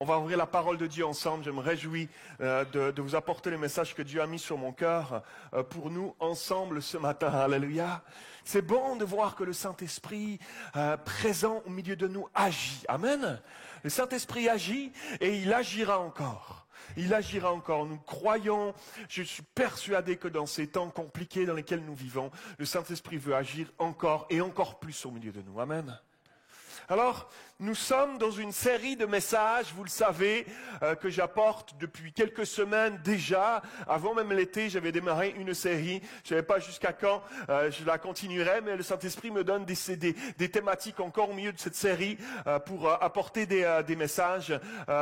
On va ouvrir la parole de Dieu ensemble. Je me réjouis de vous apporter le message que Dieu a mis sur mon cœur pour nous ensemble ce matin. Alléluia. C'est bon de voir que le Saint-Esprit présent au milieu de nous agit. Amen. Le Saint-Esprit agit et il agira encore. Il agira encore. Nous croyons, je suis persuadé que dans ces temps compliqués dans lesquels nous vivons, le Saint-Esprit veut agir encore et encore plus au milieu de nous. Amen. Alors, nous sommes dans une série de messages, vous le savez, que j'apporte depuis quelques semaines déjà. Avant même l'été, j'avais démarré une série. Je ne savais pas jusqu'à quand je la continuerai, mais le Saint-Esprit me donne des thématiques encore au milieu de cette série pour apporter des messages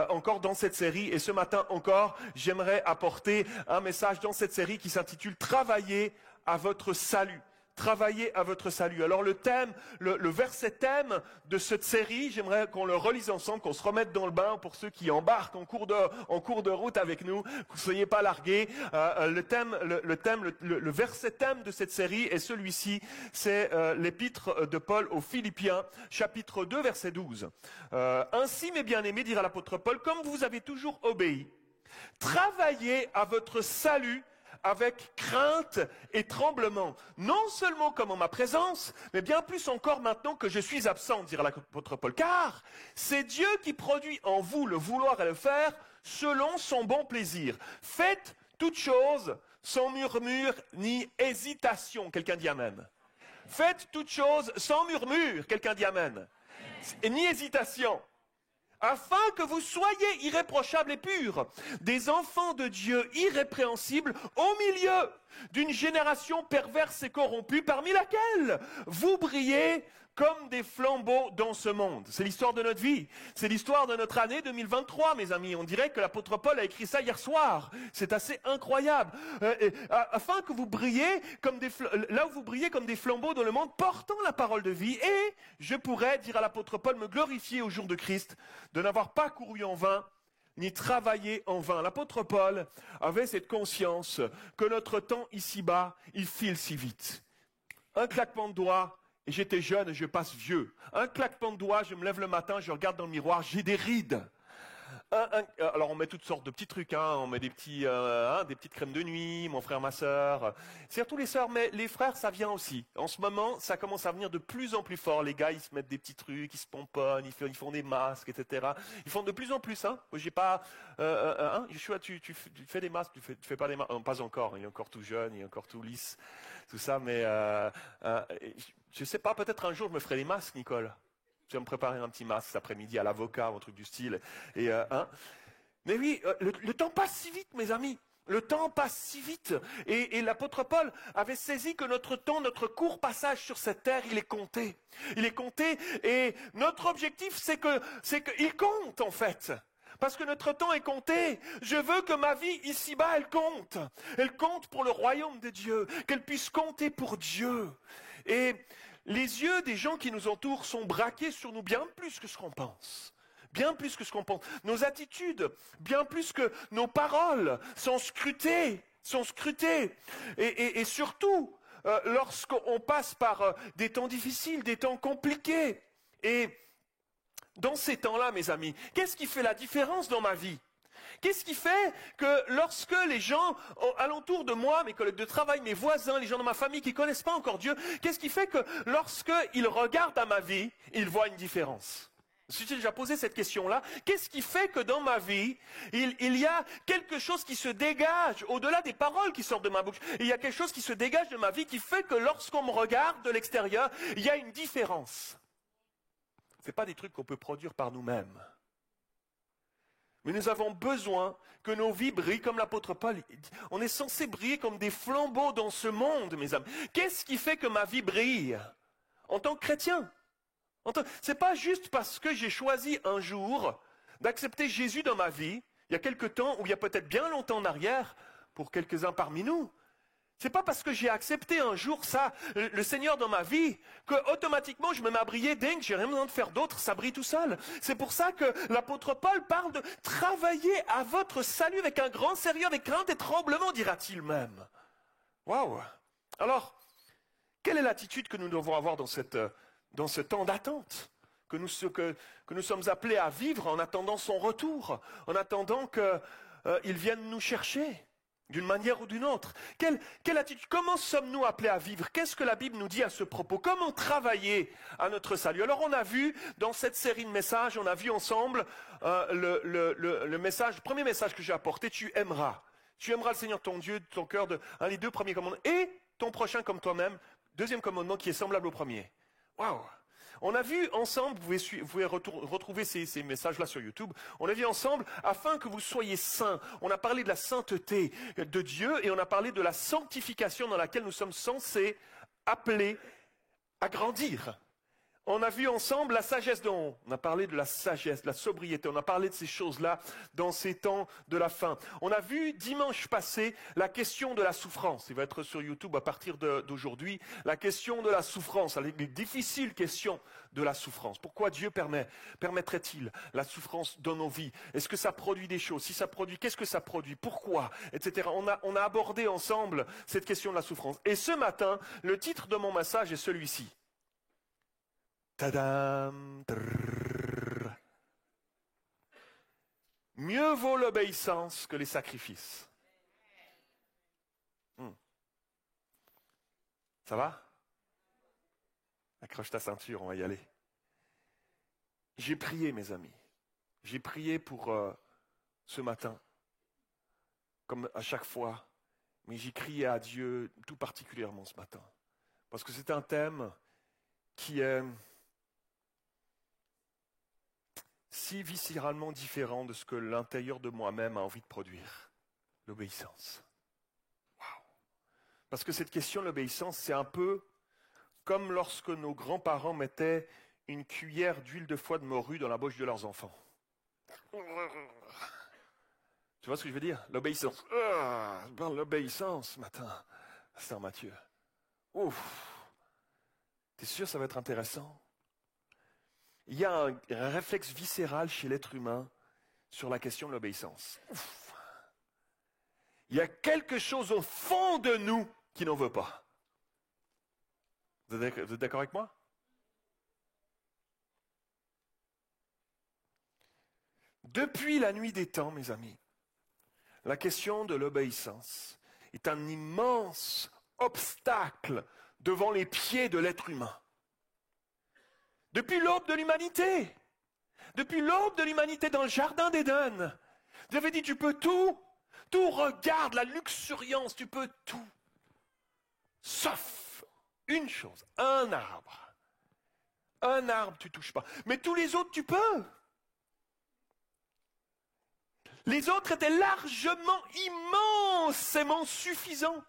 encore dans cette série. Et ce matin encore, j'aimerais apporter un message dans cette série qui s'intitule « Travaillez à votre salut ». Travailler à votre salut. Alors le thème, le verset thème de cette série, j'aimerais qu'on le relise ensemble, qu'on se remette dans le bain pour ceux qui embarquent en cours de route avec nous, que vous ne soyez pas largués. Le verset thème de cette série est celui-ci, c'est l'épître de Paul aux Philippiens, chapitre 2, verset 12. Ainsi, mes bien-aimés, dira l'apôtre Paul, comme vous avez toujours obéi, travaillez à votre salut avec crainte et tremblement, non seulement comme en ma présence, mais bien plus encore maintenant que je suis absent, dira l'apôtre Paul. Car c'est Dieu qui produit en vous le vouloir et le faire selon son bon plaisir. Faites toutes choses sans murmure ni hésitation. Quelqu'un dit amen. Faites toutes choses sans murmure. Quelqu'un dit amen. Et ni hésitation. Afin que vous soyez irréprochables et purs, des enfants de Dieu irrépréhensibles au milieu d'une génération perverse et corrompue, parmi laquelle vous brillez comme des flambeaux dans ce monde. C'est l'histoire de notre vie, c'est l'histoire de notre année 2023, mes amis. On dirait que l'apôtre Paul a écrit ça hier soir. C'est assez incroyable. Afin que vous brillez comme là où vous brillez comme des flambeaux dans le monde, portant la parole de vie. Et je pourrais, dire à l'apôtre Paul, me glorifier au jour de Christ, de n'avoir pas couru en vain, ni travaillé en vain. L'apôtre Paul avait cette conscience que notre temps ici-bas, il file si vite. Un claquement de doigts, et j'étais jeune et je passe vieux. Un claquement de doigts, je me lève le matin, je regarde dans le miroir, j'ai des rides. Alors on met toutes sortes de petits trucs, on met des petites crèmes de nuit, mon frère, ma sœur. C'est surtout les sœurs, mais les frères, ça vient aussi. En ce moment, ça commence à venir de plus en plus fort. Les gars, ils se mettent des petits trucs, ils se pomponnent, ils font des masques, etc. Ils font de plus en plus. J'ai pas. Joshua, tu fais des masques, tu fais pas des masques. Pas encore. Il est encore tout jeune, il est encore tout lisse, tout ça. Mais je sais pas. Peut-être un jour, je me ferai des masques, Nicole. Je vais me préparer un petit masque cet après-midi à l'avocat ou un truc du style. Mais oui, le temps passe si vite, mes amis. Le temps passe si vite. Et l'apôtre Paul avait saisi que notre temps, notre court passage sur cette terre, il est compté. Il est compté. Et notre objectif, c'est qu'il compte, en fait. Parce que notre temps est compté. Je veux que ma vie ici-bas, elle compte. Elle compte pour le royaume de Dieu. Qu'elle puisse compter pour Dieu. Et les yeux des gens qui nous entourent sont braqués sur nous bien plus que ce qu'on pense. Bien plus que ce qu'on pense. Nos attitudes, bien plus que nos paroles, sont scrutées. Et surtout, lorsqu'on passe par des temps difficiles, des temps compliqués. Et dans ces temps-là, mes amis, qu'est-ce qui fait la différence dans ma vie ? Qu'est-ce qui fait que lorsque les gens alentour de moi, mes collègues de travail, mes voisins, les gens de ma famille qui ne connaissent pas encore Dieu, qu'est-ce qui fait que lorsqu'ils regardent à ma vie, ils voient une différence ? Si j'ai déjà posé cette question-là, qu'est-ce qui fait que dans ma vie, il y a quelque chose qui se dégage, au-delà des paroles qui sortent de ma bouche, il y a quelque chose qui se dégage de ma vie qui fait que lorsqu'on me regarde de l'extérieur, il y a une différence. Ce n'est pas des trucs qu'on peut produire par nous-mêmes. Mais nous avons besoin que nos vies brillent comme l'apôtre Paul. On est censé briller comme des flambeaux dans ce monde, mes amis. Qu'est-ce qui fait que ma vie brille en tant que chrétien ? C'est pas juste parce que j'ai choisi un jour d'accepter Jésus dans ma vie, il y a quelque temps, ou il y a peut-être bien longtemps en arrière, pour quelques-uns parmi nous. C'est pas parce que j'ai accepté un jour ça, le Seigneur dans ma vie, que automatiquement je me mets à briller, dingue, j'ai rien besoin de faire d'autre, ça brille tout seul. C'est pour ça que l'apôtre Paul parle de travailler à votre salut avec un grand sérieux, avec crainte et tremblement, dira-t-il même. Waouh! Alors, quelle est l'attitude que nous devons avoir dans ce temps d'attente que nous sommes appelés à vivre en attendant son retour, en attendant qu'il vienne nous chercher d'une manière ou d'une autre. Quelle attitude, comment sommes-nous appelés à vivre? Qu'est-ce que la Bible nous dit à ce propos? Comment travailler à notre salut? Alors on a vu dans cette série de messages, on a vu ensemble le premier message que j'ai apporté, tu aimeras. Tu aimeras le Seigneur ton Dieu de ton cœur, un des deux premiers commandements, et ton prochain comme toi-même, deuxième commandement qui est semblable au premier. Waouh! On a vu ensemble, vous pouvez retrouver ces messages-là sur YouTube, on a vu ensemble, afin que vous soyez saints, on a parlé de la sainteté de Dieu et on a parlé de la sanctification dans laquelle nous sommes censés appeler à grandir. On a vu ensemble la sagesse on a parlé de la sagesse, de la sobriété, on a parlé de ces choses-là dans ces temps de la fin. On a vu dimanche passé la question de la souffrance. Il va être sur YouTube à partir d'aujourd'hui. La question de la souffrance, les difficiles questions de la souffrance. Pourquoi Dieu permettrait-il la souffrance dans nos vies? Est-ce que ça produit des choses? Si ça produit, qu'est-ce que ça produit? Pourquoi? Etc. On a abordé ensemble cette question de la souffrance. Et ce matin, le titre de mon message est celui-ci. Tadam! Mieux vaut l'obéissance que les sacrifices. Ça va? Accroche ta ceinture, on va y aller. J'ai prié, mes amis. J'ai prié pour ce matin, comme à chaque fois, mais j'ai crié à Dieu tout particulièrement ce matin. Parce que c'est un thème qui est si viscéralement différent de ce que l'intérieur de moi-même a envie de produire. L'obéissance. Waouh! Parce que cette question de l'obéissance, c'est un peu comme lorsque nos grands-parents mettaient une cuillère d'huile de foie de morue dans la bouche de leurs enfants. Tu vois ce que je veux dire? L'obéissance. L'obéissance ce matin, Pasteur Mathieu. Ouf! T'es sûr que ça va être intéressant? Il y a un réflexe viscéral chez l'être humain sur la question de l'obéissance. Il y a quelque chose au fond de nous qui n'en veut pas. Vous êtes d'accord avec moi? Depuis la nuit des temps, mes amis, la question de l'obéissance est un immense obstacle devant les pieds de l'être humain. Depuis l'aube de l'humanité, dans le jardin d'Éden, Dieu avait dit, tu peux tout, regarde la luxuriance, tu peux tout, sauf une chose, un arbre. Un arbre, tu ne touches pas, mais tous les autres, tu peux. Les autres étaient largement, immensément suffisants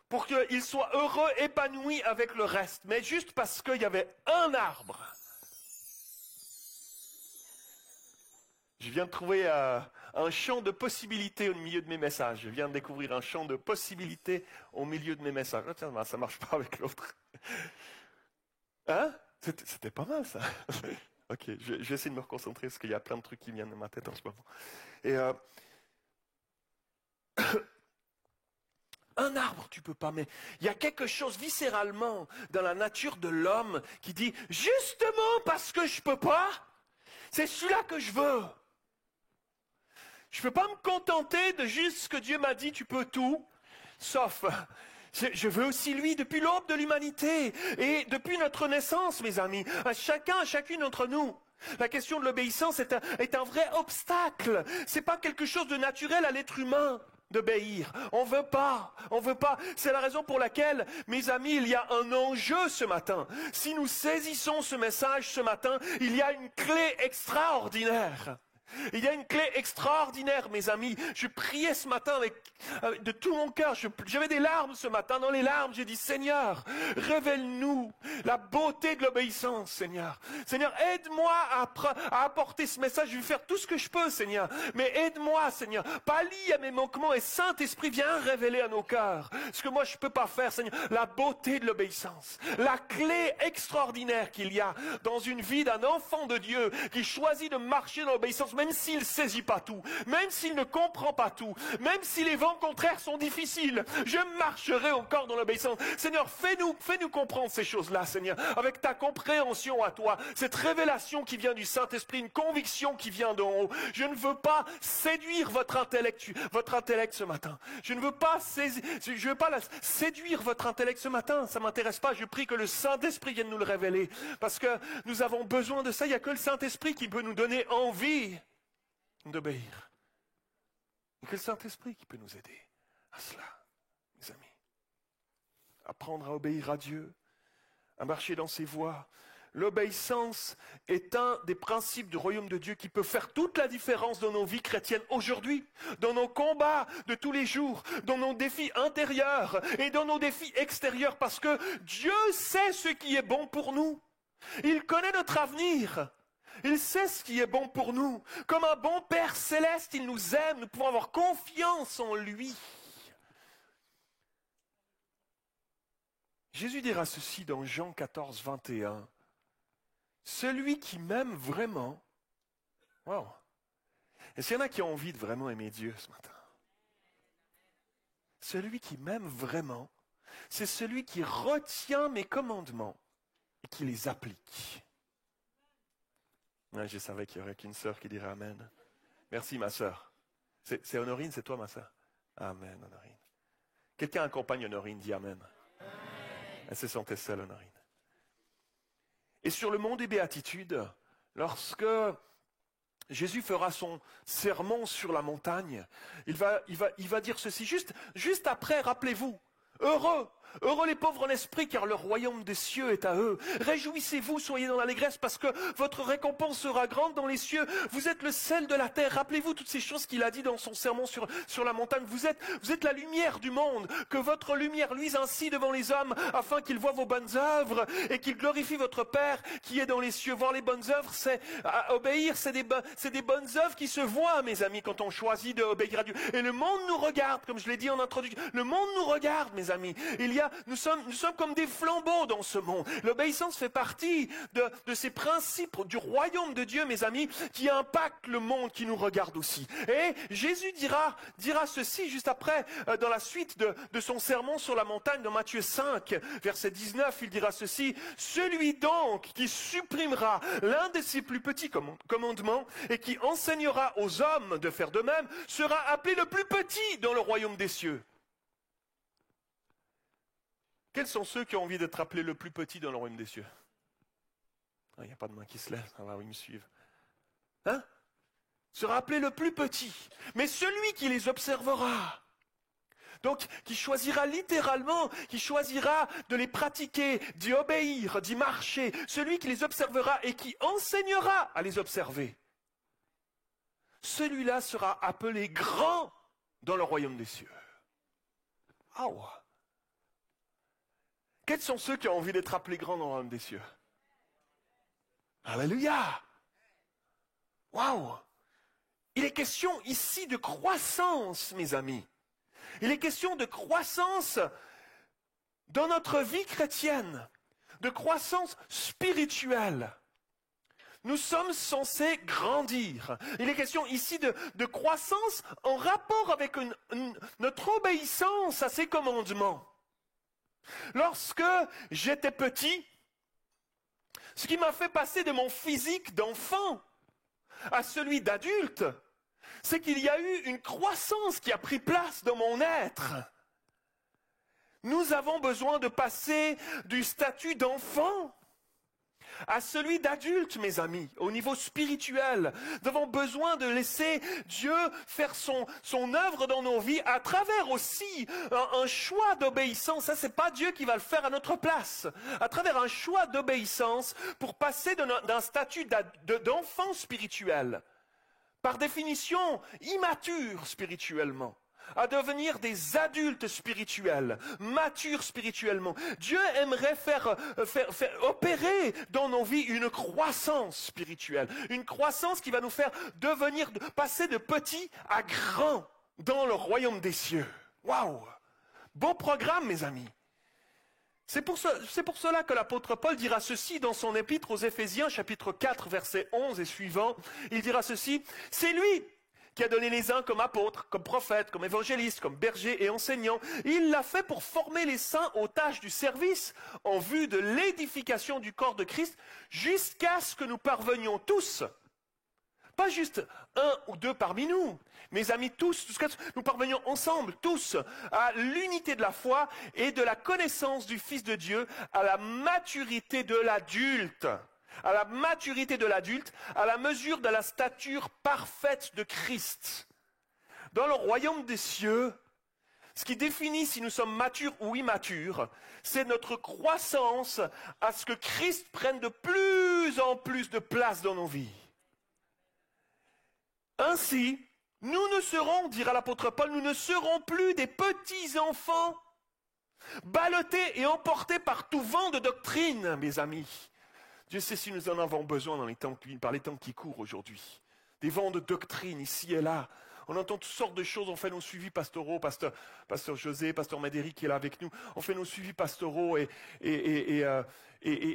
pour qu'ils soient heureux, épanouis avec le reste. Mais juste parce qu'il y avait un arbre. Je viens de trouver un champ de possibilités au milieu de mes messages. Je viens de découvrir un champ de possibilités au milieu de mes messages. Oh, tiens, ça ne marche pas avec l'autre. Hein? C'était pas mal, ça. Ok, je vais essayer de me reconcentrer parce qu'il y a plein de trucs qui viennent de ma tête en ce moment. Et un arbre, tu peux pas, mais il y a quelque chose viscéralement dans la nature de l'homme qui dit, justement parce que je peux pas, c'est celui-là que je veux. Je peux pas me contenter de juste ce que Dieu m'a dit, tu peux tout, sauf... Je veux aussi lui depuis l'aube de l'humanité et depuis notre naissance, mes amis, à chacune d'entre nous. La question de l'obéissance est un vrai obstacle. C'est pas quelque chose de naturel à l'être humain d'obéir. On veut pas. C'est la raison pour laquelle, mes amis, il y a un enjeu ce matin. Si nous saisissons ce message ce matin, il y a une clé extraordinaire. Il y a une clé extraordinaire, mes amis. Je priais ce matin de tout mon cœur. J'avais des larmes ce matin. Dans les larmes, j'ai dit, Seigneur, révèle-nous la beauté de l'obéissance, Seigneur. Seigneur, aide-moi à apporter ce message. Je vais faire tout ce que je peux, Seigneur. Mais aide-moi, Seigneur. Pallie à mes manquements et Saint-Esprit, viens révéler à nos cœurs ce que moi je ne peux pas faire, Seigneur. La beauté de l'obéissance. La clé extraordinaire qu'il y a dans une vie d'un enfant de Dieu qui choisit de marcher dans l'obéissance. même s'il ne saisit pas tout, même s'il ne comprend pas tout, même si les vents contraires sont difficiles, je marcherai encore dans l'obéissance. Seigneur, fais-nous comprendre ces choses-là, Seigneur, avec ta compréhension à toi, cette révélation qui vient du Saint-Esprit, une conviction qui vient d'en haut. Je ne veux pas séduire votre intellect ce matin. Je ne veux pas séduire votre intellect ce matin. Ça ne m'intéresse pas. Je prie que le Saint-Esprit vienne nous le révéler. Parce que nous avons besoin de ça. Il n'y a que le Saint-Esprit qui peut nous donner envie d'obéir. Il n'y a que le Saint-Esprit qui peut nous aider à cela, mes amis. Apprendre à obéir à Dieu, à marcher dans ses voies. L'obéissance est un des principes du royaume de Dieu qui peut faire toute la différence dans nos vies chrétiennes aujourd'hui, dans nos combats de tous les jours, dans nos défis intérieurs et dans nos défis extérieurs, parce que Dieu sait ce qui est bon pour nous. Il connaît notre avenir. Il sait ce qui est bon pour nous. Comme un bon Père céleste, il nous aime. Nous pouvons avoir confiance en lui. Jésus dira ceci dans Jean 14, 21. Celui qui m'aime vraiment, wow. Est-ce qu'il y en a qui ont envie de vraiment aimer Dieu ce matin? Celui qui m'aime vraiment, c'est celui qui retient mes commandements et qui les applique. Ouais, je savais qu'il n'y aurait qu'une sœur qui dirait Amen. Merci ma sœur. C'est Honorine, c'est toi ma sœur? Amen, Honorine. Quelqu'un accompagne Honorine, dit Amen. Elle se sentait seule, Honorine. Et sur le mont des Béatitudes, lorsque Jésus fera son sermon sur la montagne, il va dire ceci, juste après, rappelez-vous, heureux les pauvres en esprit, car le royaume des cieux est à eux. Réjouissez-vous, soyez dans l'allégresse, parce que votre récompense sera grande dans les cieux. Vous êtes le sel de la terre. Rappelez-vous toutes ces choses qu'il a dit dans son sermon sur la montagne. Vous êtes la lumière du monde. Que votre lumière luise ainsi devant les hommes, afin qu'ils voient vos bonnes œuvres et qu'ils glorifient votre Père qui est dans les cieux. Voir les bonnes œuvres, obéir, c'est des bonnes œuvres qui se voient, mes amis, quand on choisit d'obéir à Dieu. Et le monde nous regarde, comme je l'ai dit en introduction. Le monde nous regarde, mes amis. Nous sommes comme des flambeaux dans ce monde. L'obéissance fait partie de ces principes du royaume de Dieu, mes amis, qui impactent le monde qui nous regarde aussi. Et Jésus dira ceci juste après, dans la suite de son sermon sur la montagne, dans Matthieu 5, verset 19, il dira ceci, « Celui donc qui supprimera l'un de ses plus petits commandements et qui enseignera aux hommes de faire de même, sera appelé le plus petit dans le royaume des cieux. » Quels sont ceux qui ont envie d'être appelés le plus petit dans le royaume des cieux? Il n'y a pas de main qui se lève, alors ils me suivent. Hein? Sera appelé le plus petit, mais celui qui les observera. Donc, qui choisira littéralement, qui choisira de les pratiquer, d'y obéir, d'y marcher, celui qui les observera et qui enseignera à les observer. Celui-là sera appelé grand dans le royaume des cieux. Ah ouais. Quels sont ceux qui ont envie d'être appelés grands dans le royaume des cieux? Alléluia! Waouh! Il est question ici de croissance, mes amis. Il est question de croissance dans notre vie chrétienne, de croissance spirituelle. Nous sommes censés grandir. Il est question ici de croissance en rapport avec notre obéissance à ses commandements. Lorsque j'étais petit, ce qui m'a fait passer de mon physique d'enfant à celui d'adulte, c'est qu'il y a eu une croissance qui a pris place dans mon être. Nous avons besoin de passer du statut d'enfant à celui d'adulte, mes amis, au niveau spirituel. Nous avons besoin de laisser Dieu faire son œuvre dans nos vies à travers aussi un choix d'obéissance. Ça, c'est pas Dieu qui va le faire à notre place. À travers un choix d'obéissance pour passer d'un statut d'enfant spirituel, par définition immature spirituellement, à devenir des adultes spirituels, matures spirituellement. Dieu aimerait faire opérer dans nos vies une croissance spirituelle, une croissance qui va nous faire passer de petit à grand dans le royaume des cieux. Waouh! Beau programme, mes amis. C'est pour cela que l'apôtre Paul dira ceci dans son épître aux Éphésiens, chapitre 4, versets 11 et suivants. Il dira ceci, « C'est lui qui a donné les uns comme apôtres, comme prophètes, comme évangélistes, comme bergers et enseignants. Il l'a fait pour former les saints aux tâches du service, en vue de l'édification du corps de Christ, jusqu'à ce que nous parvenions tous, pas juste un ou deux parmi nous, mes amis tous, jusqu'à ce que nous parvenions ensemble, tous, à l'unité de la foi et de la connaissance du Fils de Dieu, à la maturité de l'adulte. À la maturité de l'adulte, à la mesure de la stature parfaite de Christ. Dans le royaume des cieux, ce qui définit si nous sommes matures ou immatures, c'est notre croissance à ce que Christ prenne de plus en plus de place dans nos vies. Ainsi, nous ne serons, dira l'apôtre Paul, nous ne serons plus des petits enfants, ballottés et emportés par tout vent de doctrine, mes amis. Dieu sait si nous en avons besoin par les temps qui courent aujourd'hui. Des vents de doctrine ici et là. On entend toutes sortes de choses, on fait nos suivis pastoraux, pasteur José, pasteur Médéric qui est là avec nous, on fait nos suivis pastoraux et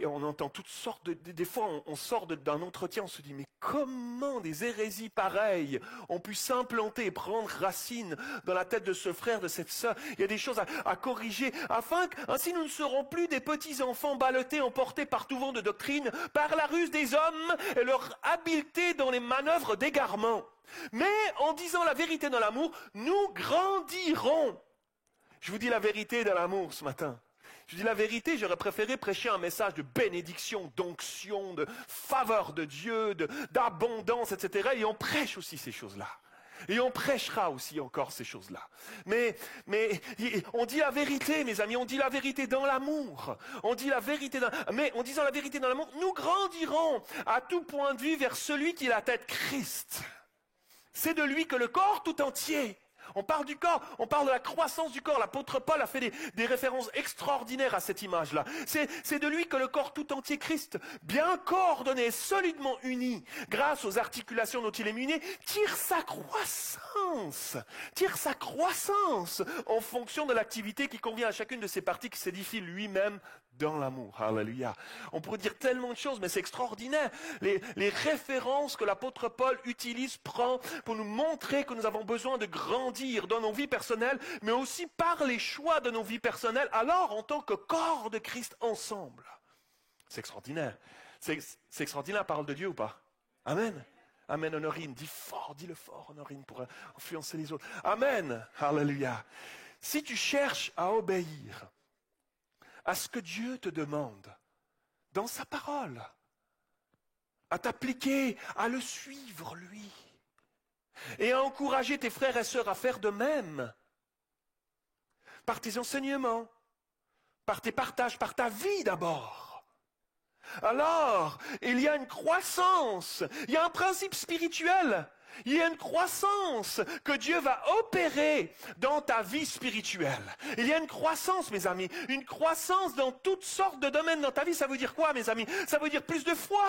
on entend toutes sortes des fois on sort d'un entretien, on se dit mais comment des hérésies pareilles ont pu s'implanter et prendre racine dans la tête de ce frère, de cette sœur. Il y a des choses à corriger, afin qu'ainsi nous ne serons plus des petits enfants ballottés, emportés par tout vent de doctrine, par la ruse des hommes et leur habileté dans les manœuvres d'égarement. Mais en disant la vérité dans l'amour, nous grandirons. Je vous dis la vérité dans l'amour ce matin. Je dis la vérité, j'aurais préféré prêcher un message de bénédiction, d'onction, de faveur de Dieu, d'abondance, etc. Et on prêche aussi ces choses-là. Et on prêchera aussi encore ces choses-là. Mais on dit la vérité, mes amis, on dit la vérité dans l'amour. Mais en disant la vérité dans l'amour, nous grandirons à tout point de vue vers celui qui est la tête, Christ. C'est de lui que le corps tout entier, on parle du corps, on parle de la croissance du corps. L'apôtre Paul a fait des références extraordinaires à cette image-là. C'est de lui que le corps tout entier, Christ, bien coordonné, solidement uni, grâce aux articulations dont il est muni, tire sa croissance en fonction de l'activité qui convient à chacune de ses parties qui s'édifie lui-même dans l'amour. Alléluia. On pourrait dire tellement de choses, mais c'est extraordinaire. Les références que l'apôtre Paul utilise, prend pour nous montrer que nous avons besoin de grandir dans nos vies personnelles, mais aussi par les choix de nos vies personnelles, alors en tant que corps de Christ ensemble. C'est extraordinaire. C'est extraordinaire la parole de Dieu ou pas? Amen. Amen, Honorine. Dis-le fort, Honorine, pour influencer les autres. Amen. Alléluia. Si tu cherches à obéir à ce que Dieu te demande dans sa parole, à t'appliquer, à le suivre, lui, et à encourager tes frères et sœurs à faire de même, par tes enseignements, par tes partages, par ta vie d'abord. Alors, il y a une croissance, il y a un principe spirituel, il y a une croissance que Dieu va opérer dans ta vie spirituelle. Il y a une croissance, mes amis, une croissance dans toutes sortes de domaines dans ta vie. Ça veut dire quoi, mes amis? Ça veut dire plus de foi,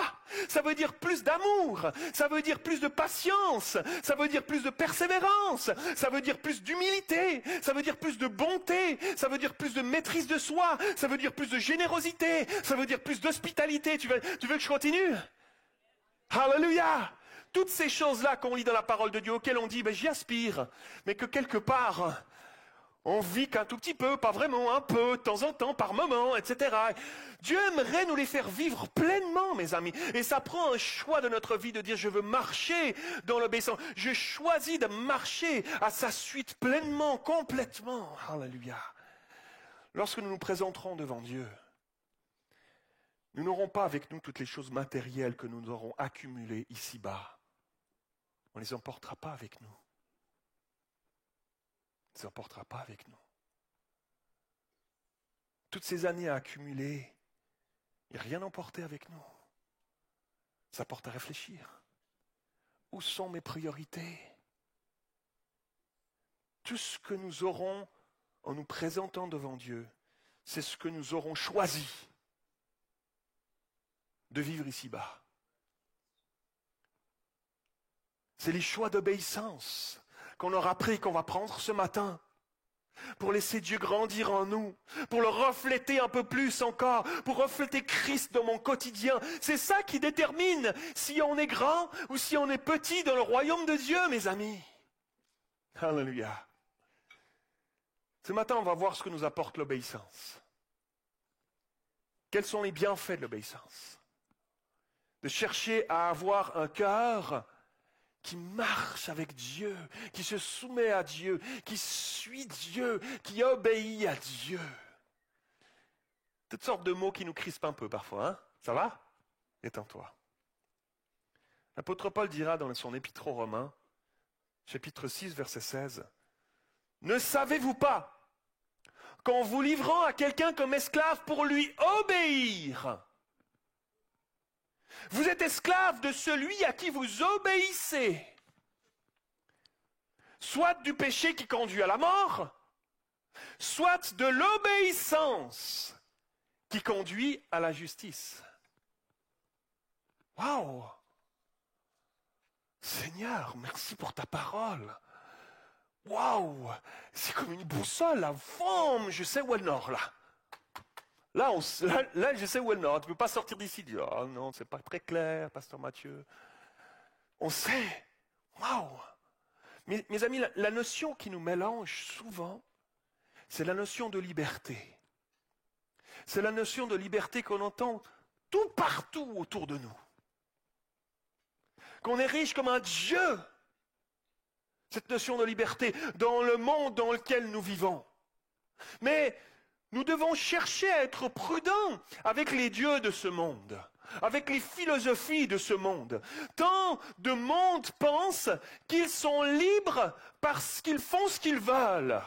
ça veut dire plus d'amour, ça veut dire plus de patience, ça veut dire plus de persévérance, ça veut dire plus d'humilité, ça veut dire plus de bonté, ça veut dire plus de maîtrise de soi, ça veut dire plus de générosité, ça veut dire plus d'hospitalité. Tu veux que je continue? Alléluia! Toutes ces choses-là qu'on lit dans la parole de Dieu, auxquelles on dit, j'y aspire, mais que quelque part, on vit qu'un tout petit peu, pas vraiment, un peu, de temps en temps, par moment, etc. Dieu aimerait nous les faire vivre pleinement, mes amis. Et ça prend un choix de notre vie de dire, je veux marcher dans l'obéissance. Je choisis de marcher à sa suite pleinement, complètement. Alléluia. Lorsque nous nous présenterons devant Dieu, nous n'aurons pas avec nous toutes les choses matérielles que nous aurons accumulées ici-bas. On ne les emportera pas avec nous. On ne les emportera pas avec nous. Toutes ces années à accumuler, il n'y a rien emporté avec nous. Ça porte à réfléchir. Où sont mes priorités? Tout ce que nous aurons en nous présentant devant Dieu, c'est ce que nous aurons choisi de vivre ici-bas. C'est les choix d'obéissance qu'on aura pris, qu'on va prendre ce matin. pour laisser Dieu grandir en nous, pour le refléter un peu plus encore, pour refléter Christ dans mon quotidien. C'est ça qui détermine si on est grand ou si on est petit dans le royaume de Dieu, mes amis. Alléluia. Ce matin, on va voir ce que nous apporte l'obéissance. Quels sont les bienfaits de l'obéissance? De chercher à avoir un cœur qui marche avec Dieu, qui se soumet à Dieu, qui suit Dieu, qui obéit à Dieu. Toutes sortes de mots qui nous crispent un peu parfois, hein? Ça va? Détends-toi. L'apôtre Paul dira dans son épître aux Romains, chapitre 6, verset 16, « Ne savez-vous pas qu'en vous livrant à quelqu'un comme esclave pour lui obéir, vous êtes esclave de celui à qui vous obéissez, soit du péché qui conduit à la mort, soit de l'obéissance qui conduit à la justice. » Waouh! Seigneur, merci pour ta parole. Waouh! C'est comme une boussole, la forme, je sais où est le nord, là. Là, je sais où est le nord. Tu ne peux pas sortir d'ici et dire, oh non, c'est pas très clair, pasteur Mathieu. On sait. Waouh! Mes amis, la notion qui nous mélange souvent, c'est la notion de liberté. C'est la notion de liberté qu'on entend tout partout autour de nous. Qu'on érige comme un Dieu, cette notion de liberté, dans le monde dans lequel nous vivons. Mais nous devons chercher à être prudents avec les dieux de ce monde, avec les philosophies de ce monde. Tant de monde pense qu'ils sont libres parce qu'ils font ce qu'ils veulent.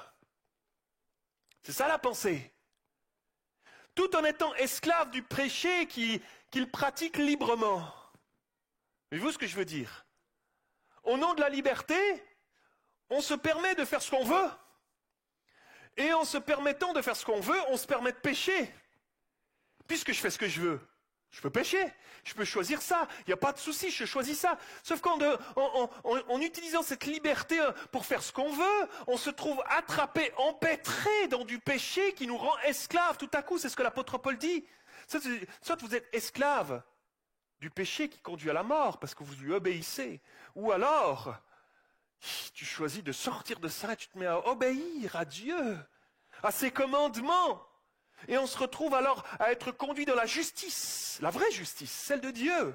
C'est ça la pensée. Tout en étant esclaves du péché qu'ils pratiquent librement. Voyez-vous ce que je veux dire? Au nom de la liberté, on se permet de faire ce qu'on veut. Et en se permettant de faire ce qu'on veut, on se permet de pécher. Puisque je fais ce que je veux, je peux pécher. Je peux choisir ça. Il n'y a pas de souci, je choisis ça. Sauf qu'en utilisant cette liberté pour faire ce qu'on veut, on se trouve attrapé, empêtré dans du péché qui nous rend esclaves. Tout à coup, c'est ce que l'apôtre Paul dit. Soit vous êtes esclave du péché qui conduit à la mort parce que vous lui obéissez. Ou alors, tu choisis de sortir de ça et tu te mets à obéir à Dieu, à ses commandements. Et on se retrouve alors à être conduit dans la justice, la vraie justice, celle de Dieu.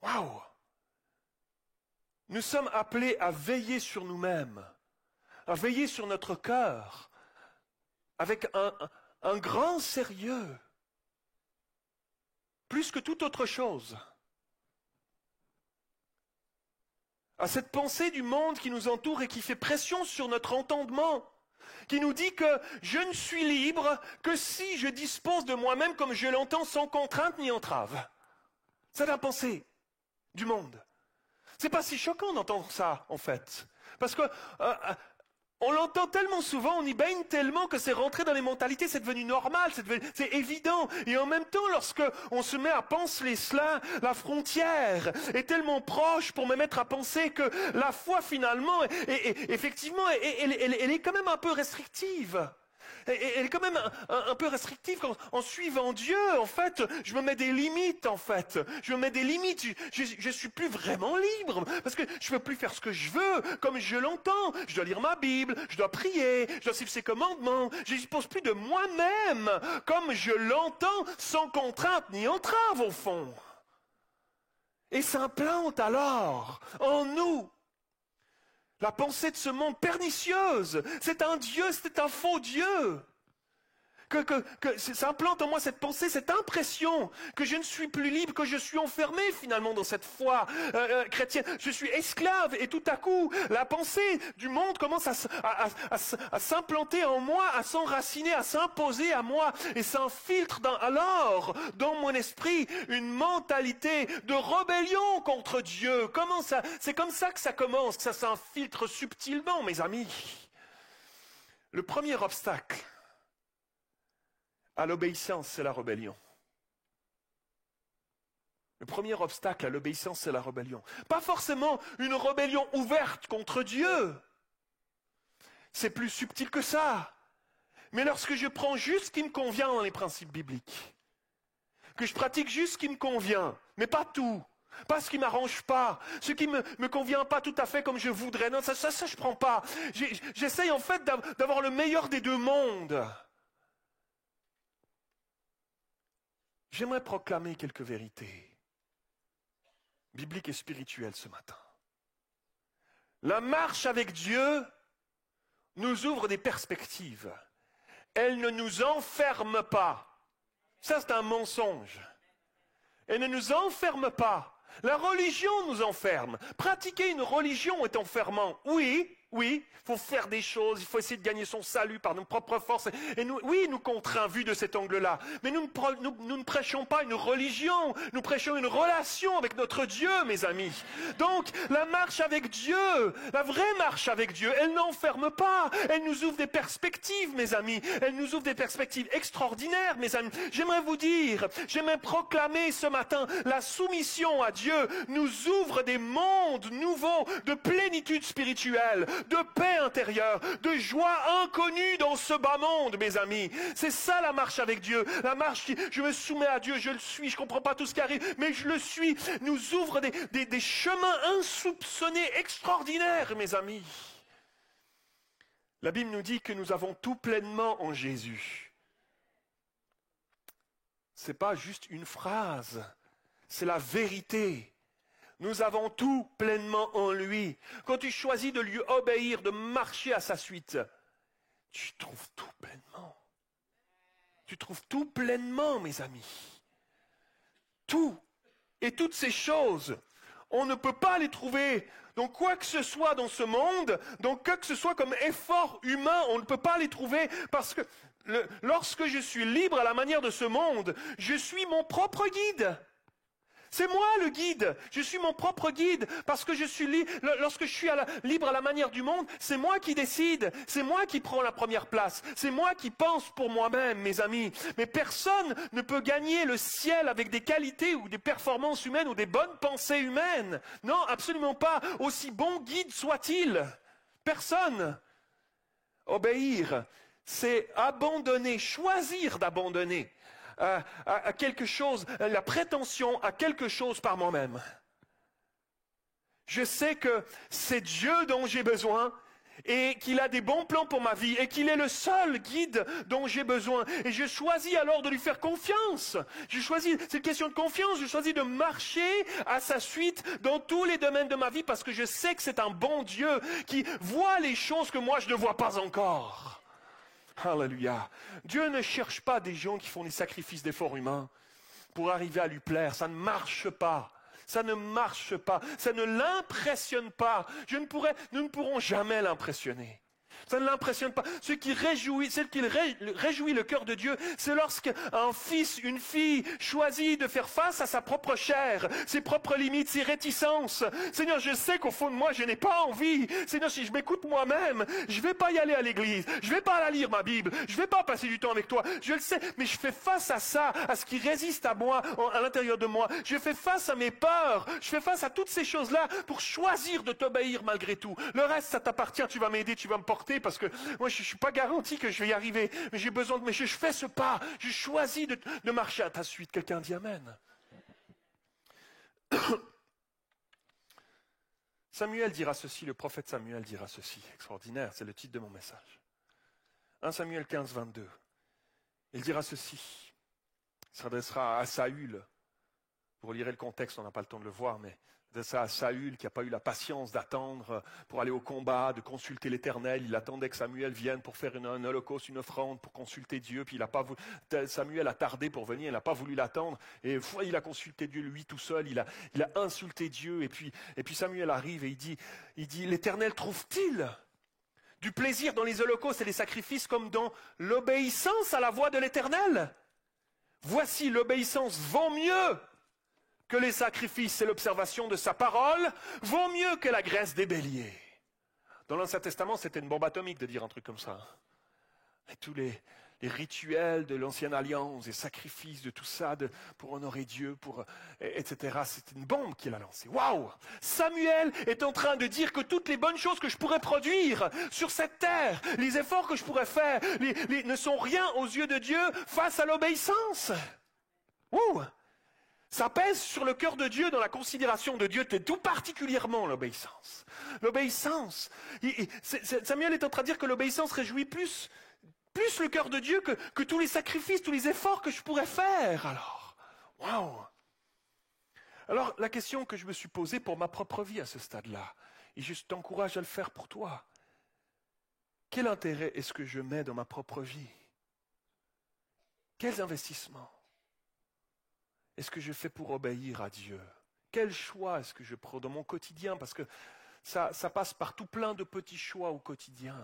Waouh! Nous sommes appelés à veiller sur nous-mêmes, à veiller sur notre cœur, avec un grand sérieux, plus que toute autre chose. À cette pensée du monde qui nous entoure et qui fait pression sur notre entendement, qui nous dit que je ne suis libre que si je dispose de moi-même comme je l'entends sans contrainte ni entrave. C'est la pensée du monde. C'est pas si choquant d'entendre ça, en fait. Parce que on l'entend tellement souvent, on y baigne tellement que c'est rentré dans les mentalités, c'est devenu normal, c'est évident. Et en même temps, lorsque on se met à penser cela, la frontière est tellement proche pour me mettre à penser que la foi, finalement, effectivement, elle est quand même un peu restrictive. Elle est quand même un peu restrictive en suivant Dieu, en fait. Je me mets des limites, en fait. Je me mets des limites. Je suis plus vraiment libre parce que je ne peux plus faire ce que je veux, comme je l'entends. Je dois lire ma Bible, je dois prier, je dois suivre ses commandements. Je ne dispose plus de moi-même, comme je l'entends, sans contrainte ni entrave, au fond. Et s'implante alors en nous la pensée de ce monde pernicieuse. C'est un Dieu, c'est un faux Dieu. Que s'implante en moi cette pensée, cette impression que je ne suis plus libre, que je suis enfermé finalement dans cette foi chrétienne. Je suis esclave et tout à coup, la pensée du monde commence à s'implanter en moi, à s'enraciner, à s'imposer à moi et s'infiltre alors dans mon esprit une mentalité de rébellion contre Dieu. C'est comme ça que ça commence, que ça s'infiltre subtilement, mes amis. Le premier obstacle à l'obéissance, c'est la rébellion. Le premier obstacle à l'obéissance, c'est la rébellion. Pas forcément une rébellion ouverte contre Dieu. C'est plus subtil que ça. Mais lorsque je prends juste ce qui me convient dans les principes bibliques, que je pratique juste ce qui me convient, mais pas tout, pas ce qui ne m'arrange pas, ce qui ne me convient pas tout à fait comme je voudrais, non, ça je ne prends pas. J'essaye en fait d'avoir le meilleur des deux mondes. J'aimerais proclamer quelques vérités bibliques et spirituelles ce matin. La marche avec Dieu nous ouvre des perspectives. Elle ne nous enferme pas. Ça, c'est un mensonge. Elle ne nous enferme pas. La religion nous enferme. Pratiquer une religion est enfermant. Oui, il faut faire des choses, il faut essayer de gagner son salut par nos propres forces. Et nous contraint vu de cet angle-là. Mais nous ne prêchons pas une religion, nous prêchons une relation avec notre Dieu, mes amis. Donc, la marche avec Dieu, la vraie marche avec Dieu, elle n'enferme pas. Elle nous ouvre des perspectives, mes amis. Elle nous ouvre des perspectives extraordinaires, mes amis. J'aimerais proclamer ce matin, la soumission à Dieu nous ouvre des mondes nouveaux de plénitude spirituelle, de paix intérieure, de joie inconnue dans ce bas monde, mes amis. C'est ça la marche avec Dieu. La marche, je me soumets à Dieu, je le suis, je ne comprends pas tout ce qui arrive, mais je le suis, nous ouvre des chemins insoupçonnés, extraordinaires, mes amis. La Bible nous dit que nous avons tout pleinement en Jésus. Ce n'est pas juste une phrase, c'est la vérité. Nous avons tout pleinement en lui. Quand tu choisis de lui obéir, de marcher à sa suite, tu trouves tout pleinement. Tu trouves tout pleinement, mes amis. Tout. Et toutes ces choses, on ne peut pas les trouver dans quoi que ce soit dans ce monde, dans quoi que ce soit comme effort humain, on ne peut pas les trouver parce que lorsque je suis libre à la manière de ce monde, je suis mon propre guide. C'est moi le guide, je suis mon propre guide, parce que je suis lorsque je suis libre à la manière du monde, c'est moi qui décide, c'est moi qui prends la première place, c'est moi qui pense pour moi-même, mes amis. Mais personne ne peut gagner le ciel avec des qualités ou des performances humaines ou des bonnes pensées humaines. Non, absolument pas, aussi bon guide soit-il. Personne. Obéir, c'est abandonner, choisir d'abandonner. À quelque chose, la prétention à quelque chose par moi-même. Je sais que c'est Dieu dont j'ai besoin et qu'il a des bons plans pour ma vie et qu'il est le seul guide dont j'ai besoin. Et je choisis alors de lui faire confiance. C'est une question de confiance. Je choisis de marcher à sa suite dans tous les domaines de ma vie parce que je sais que c'est un bon Dieu qui voit les choses que moi je ne vois pas encore. Alléluia. Dieu ne cherche pas des gens qui font des sacrifices d'efforts humains pour arriver à lui plaire. Ça ne marche pas. Ça ne marche pas. Ça ne l'impressionne pas. Nous ne pourrons jamais l'impressionner. Ça ne l'impressionne pas. Ce qui réjouit le cœur de Dieu, c'est lorsqu'un fils, une fille choisit de faire face à sa propre chair, ses propres limites, ses réticences. Seigneur, je sais qu'au fond de moi, je n'ai pas envie. Seigneur, si je m'écoute moi-même, je ne vais pas y aller à l'église. Je ne vais pas lire ma Bible. Je ne vais pas passer du temps avec toi. Je le sais, mais je fais face à ça, à ce qui résiste à moi, à l'intérieur de moi. Je fais face à mes peurs. Je fais face à toutes ces choses-là pour choisir de t'obéir malgré tout. Le reste, ça t'appartient. Tu vas m'aider, tu vas me porter. Parce que moi, je ne suis pas garanti que je vais y arriver. Mais j'ai besoin mais je fais ce pas. Je choisis de marcher à ta suite. Quelqu'un dit Amen. Samuel dira ceci, le prophète Samuel dira ceci. Extraordinaire, c'est le titre de mon message. 1 Samuel 15, 22. Il dira ceci. Il s'adressera à Saül. Vous relirez le contexte, on n'a pas le temps de le voir, mais de ça à Saül qui n'a pas eu la patience d'attendre pour aller au combat, de consulter l'Éternel. Il attendait que Samuel vienne pour faire un holocauste, une offrande, pour consulter Dieu. Puis Samuel a tardé pour venir, il n'a pas voulu l'attendre. Et il a consulté Dieu lui tout seul, il a insulté Dieu. Et puis Samuel arrive et il dit l'Éternel trouve-t-il du plaisir dans les holocaustes et les sacrifices comme dans l'obéissance à la voix de l'Éternel? Voici, l'obéissance vaut mieux que les sacrifices et l'observation de sa parole, vaut mieux que la graisse des béliers. Dans l'Ancien Testament, c'était une bombe atomique de dire un truc comme ça. Et tous les rituels de l'ancienne alliance, les sacrifices, de tout ça, pour honorer Dieu, etc. C'est une bombe qu'il a lancée. Waouh! Samuel est en train de dire que toutes les bonnes choses que je pourrais produire sur cette terre, les efforts que je pourrais faire, ne sont rien aux yeux de Dieu face à l'obéissance. Ouh! Ça pèse sur le cœur de Dieu, dans la considération de Dieu, tout particulièrement l'obéissance. L'obéissance. Samuel est en train de dire que l'obéissance réjouit plus le cœur de Dieu que tous les sacrifices, tous les efforts que je pourrais faire. Alors, waouh! Alors, la question que je me suis posée pour ma propre vie à ce stade-là, et je t'encourage à le faire pour toi, quel intérêt est-ce que je mets dans ma propre vie? Quels investissements est-ce que je fais pour obéir à Dieu? Quel choix est-ce que je prends dans mon quotidien? Parce que ça passe par tout plein de petits choix au quotidien.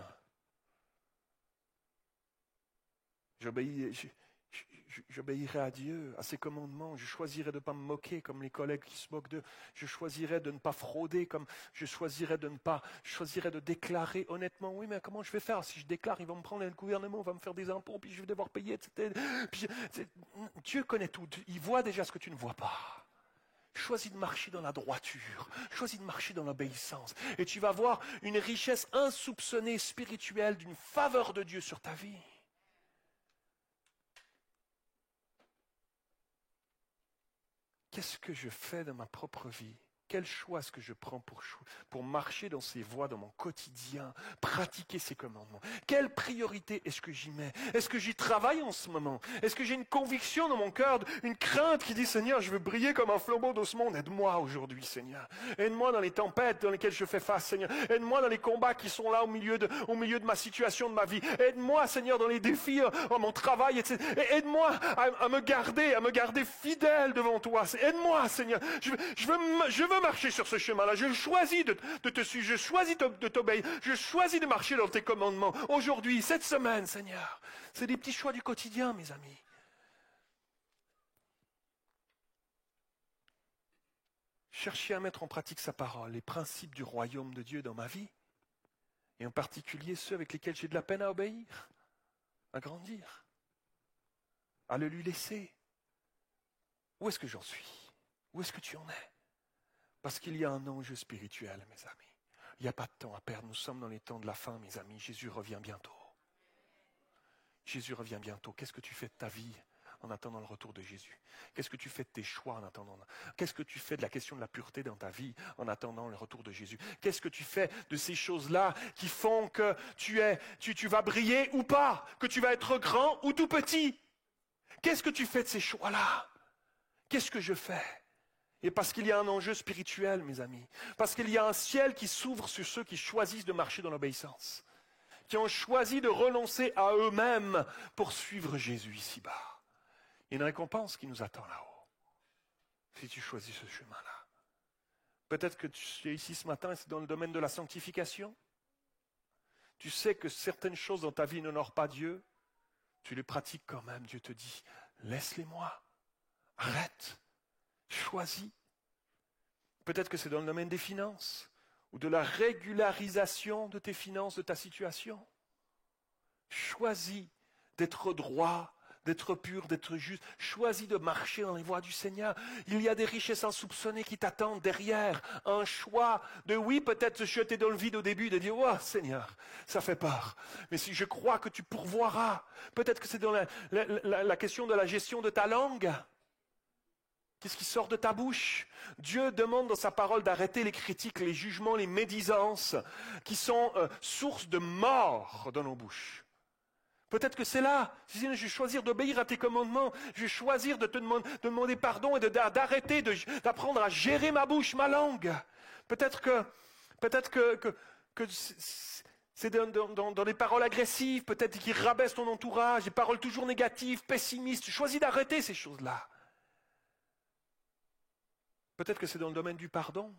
J'obéirai à Dieu, à ses commandements. Je choisirai de ne pas me moquer comme les collègues qui se moquent d'eux. Je choisirai de ne pas frauder, comme je choisirai de déclarer honnêtement. Oui, mais comment je vais faire? Si je déclare, ils vont me prendre, le gouvernement va me faire des impôts, puis je vais devoir payer, etc. Dieu connaît tout. Il voit déjà ce que tu ne vois pas. Choisis de marcher dans la droiture. Choisis de marcher dans l'obéissance. Et tu vas voir une richesse insoupçonnée spirituelle, d'une faveur de Dieu sur ta vie. Qu'est-ce que je fais dans ma propre vie? Quel choix est-ce que je prends pour marcher dans ces voies, dans mon quotidien, pratiquer ces commandements? Quelle priorité est-ce que j'y mets? Est-ce que j'y travaille en ce moment? Est-ce que j'ai une conviction dans mon cœur, une crainte qui dit, Seigneur, je veux briller comme un flambeau dans ce monde. Aide-moi aujourd'hui, Seigneur. Aide-moi dans les tempêtes dans lesquelles je fais face, Seigneur. Aide-moi dans les combats qui sont là au milieu de ma situation, de ma vie. Aide-moi, Seigneur, dans les défis, en mon travail, etc. Et aide-moi à me garder fidèle devant toi. Aide-moi, Seigneur. Je veux marcher sur ce chemin-là. Je choisis de te suivre. Je choisis de t'obéir. Je choisis de marcher dans tes commandements. Aujourd'hui, cette semaine, Seigneur. C'est des petits choix du quotidien, mes amis. Chercher à mettre en pratique sa parole, les principes du royaume de Dieu dans ma vie, et en particulier ceux avec lesquels j'ai de la peine à obéir, à grandir, à le lui laisser. Où est-ce que j'en suis? Où est-ce que tu en es? Parce qu'il y a un enjeu spirituel, mes amis. Il n'y a pas de temps à perdre. Nous sommes dans les temps de la fin, mes amis. Jésus revient bientôt. Jésus revient bientôt. Qu'est-ce que tu fais de ta vie en attendant le retour de Jésus? Qu'est-ce que tu fais de tes choix en attendant? Qu'est-ce que tu fais de la question de la pureté dans ta vie en attendant le retour de Jésus? Qu'est-ce que tu fais de ces choses-là qui font que tu vas briller ou pas? Que tu vas être grand ou tout petit? Qu'est-ce que tu fais de ces choix-là? Qu'est-ce que je fais? Et parce qu'il y a un enjeu spirituel, mes amis. Parce qu'il y a un ciel qui s'ouvre sur ceux qui choisissent de marcher dans l'obéissance. Qui ont choisi de renoncer à eux-mêmes pour suivre Jésus ici-bas. Il y a une récompense qui nous attend là-haut. Si tu choisis ce chemin-là. Peut-être que tu es ici ce matin et c'est dans le domaine de la sanctification. Tu sais que certaines choses dans ta vie n'honorent pas Dieu. Tu les pratiques quand même. Dieu te dit, laisse-les-moi. Arrête. Choisis. Peut-être que c'est dans le domaine des finances ou de la régularisation de tes finances, de ta situation. Choisis d'être droit, d'être pur, d'être juste. Choisis de marcher dans les voies du Seigneur. Il y a des richesses insoupçonnées qui t'attendent derrière. Un choix de oui, peut-être se jeter dans le vide au début, de dire, oh Seigneur, ça fait peur. Mais si je crois que tu pourvoiras, peut-être que c'est dans la question de la gestion de ta langue. Qu'est-ce qui sort de ta bouche? Dieu demande dans sa parole d'arrêter les critiques, les jugements, les médisances qui sont source de mort dans nos bouches. Peut-être que c'est là. Je vais choisir d'obéir à tes commandements. Je vais choisir de te demander pardon et d'arrêter, d'apprendre à gérer ma bouche, ma langue. Peut-être que c'est dans des paroles agressives, peut-être qui rabaissent ton entourage, des paroles toujours négatives, pessimistes. Choisis d'arrêter ces choses-là. Peut-être que c'est dans le domaine du pardon.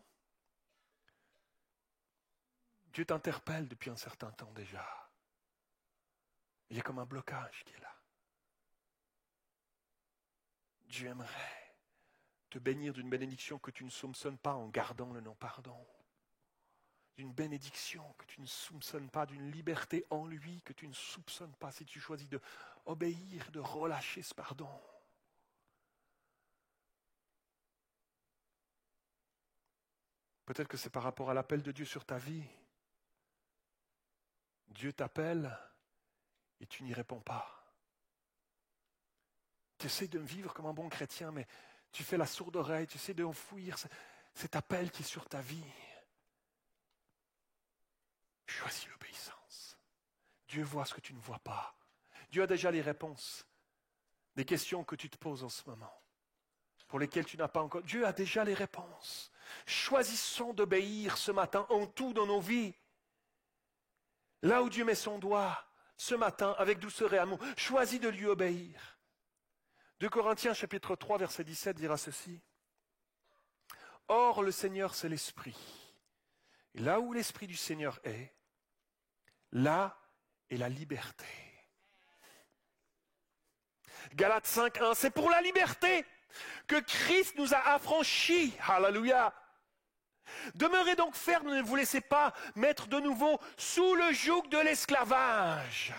Dieu t'interpelle depuis un certain temps déjà. Il y a comme un blocage qui est là. Dieu aimerait te bénir d'une bénédiction que tu ne soupçonnes pas en gardant le non-pardon. d'une bénédiction que tu ne soupçonnes pas, d'une liberté en lui que tu ne soupçonnes pas si tu choisis de obéir, de relâcher ce pardon. Peut-être que c'est par rapport à l'appel de Dieu sur ta vie. Dieu t'appelle et tu n'y réponds pas. Tu essaies de vivre comme un bon chrétien, mais tu fais la sourde oreille, tu essaies d'enfouir cet appel qui est sur ta vie. Choisis l'obéissance. Dieu voit ce que tu ne vois pas. Dieu a déjà les réponses des questions que tu te poses en ce moment, pour lesquelles tu n'as pas encore. Dieu a déjà les réponses. Choisissons d'obéir ce matin en tout dans nos vies. Là où Dieu met son doigt, ce matin, avec douceur et amour, choisis de lui obéir. 2 Corinthiens chapitre 3, verset 17 dira ceci. Or, le Seigneur, c'est l'Esprit. Et là où l'Esprit du Seigneur est, là est la liberté. Galates 5, 1, c'est pour la liberté que Christ nous a affranchis. Alléluia. Demeurez donc fermes, ne vous laissez pas mettre de nouveau sous le joug de l'esclavage.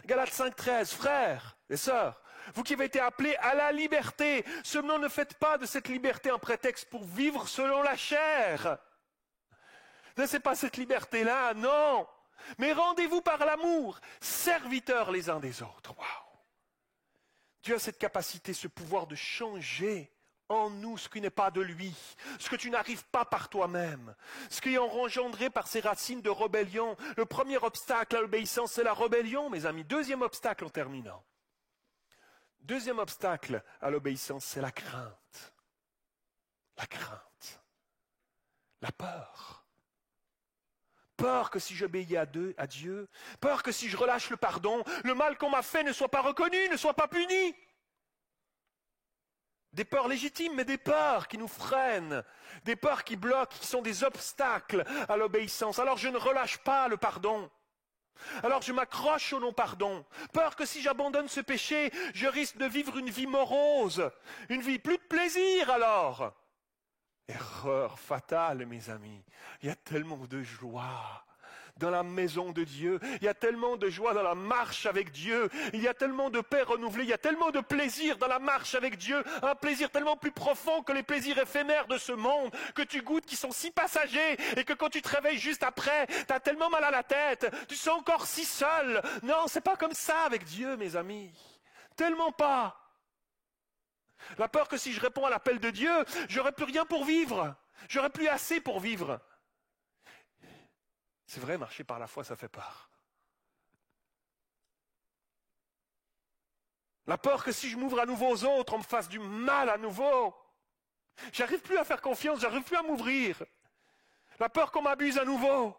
Galates 5, 13, frères et sœurs, vous qui avez été appelés à la liberté, seulement ne faites pas de cette liberté un prétexte pour vivre selon la chair. Ne c'est pas cette liberté-là, non. Mais rendez-vous par l'amour, serviteurs les uns des autres. Waouh. Dieu a cette capacité, ce pouvoir de changer en nous ce qui n'est pas de lui, ce que tu n'arrives pas par toi-même, ce qui est engendré par ces racines de rébellion. Le premier obstacle à l'obéissance, c'est la rébellion, mes amis. Deuxième obstacle en terminant. Deuxième obstacle à l'obéissance, c'est la crainte. La crainte. La peur. Peur que si j'obéis à Dieu, peur que si je relâche le pardon, le mal qu'on m'a fait ne soit pas reconnu, ne soit pas puni. Des peurs légitimes, mais des peurs qui nous freinent, des peurs qui bloquent, qui sont des obstacles à l'obéissance. Alors je ne relâche pas le pardon. Alors je m'accroche au non-pardon. Peur que si j'abandonne ce péché, je risque de vivre une vie morose, une vie plus de plaisir alors. Erreur fatale, mes amis. Il y a tellement de joie dans la maison de Dieu. Il y a tellement de joie dans la marche avec Dieu. Il y a tellement de paix renouvelée. Il y a tellement de plaisir dans la marche avec Dieu. Un plaisir tellement plus profond que les plaisirs éphémères de ce monde que tu goûtes, qui sont si passagers, et que quand tu te réveilles juste après, tu as tellement mal à la tête. Tu te sens encore si seul. Non, c'est pas comme ça avec Dieu, mes amis. Tellement pas. La peur que si je réponds à l'appel de Dieu, j'aurai plus rien pour vivre. J'aurai plus assez pour vivre. C'est vrai, marcher par la foi, ça fait peur. La peur que si je m'ouvre à nouveau aux autres, on me fasse du mal à nouveau. J'arrive plus à faire confiance, j'arrive plus à m'ouvrir. La peur qu'on m'abuse à nouveau.